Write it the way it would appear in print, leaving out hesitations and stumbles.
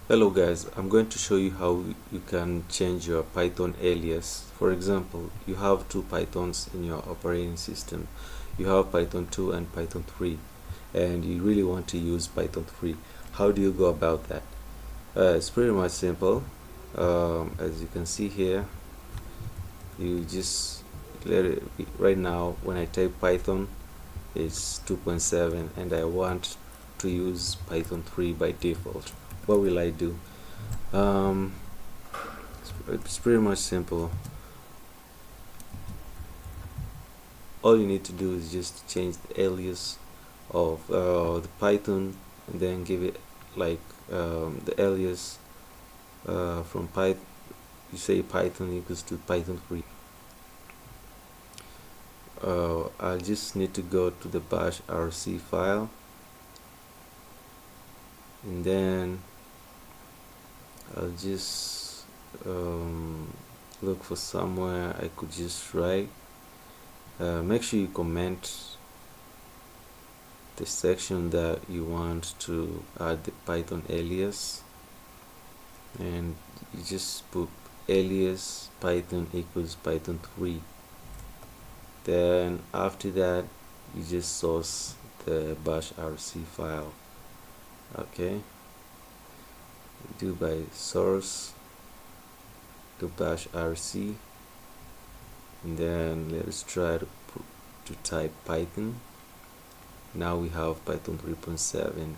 Hello guys, I'm going to show you how you can change your Python alias. For example, you have two Pythons in your operating system. You have Python 2 and Python 3, and you really want to use Python 3. How do you go about that? It's pretty much simple. As you can see here, you just let it be. Right now when I type Python, it's 2.7 and I want to use Python 3 by default. What will I do? um, it's pretty much simple. All you need to do is just change the alias of the Python, and then give it like the alias from Python. You say Python equals to Python 3. I just need to go to the bashrc file, and then I'll just look for somewhere I could just write. Make sure you comment the section that you want to add the Python alias, and you just put alias Python equals Python 3. Then after that, you just source the bashrc file. Okay, do by source to bashrc, and then let's try to type Python. Now we have Python 3.7.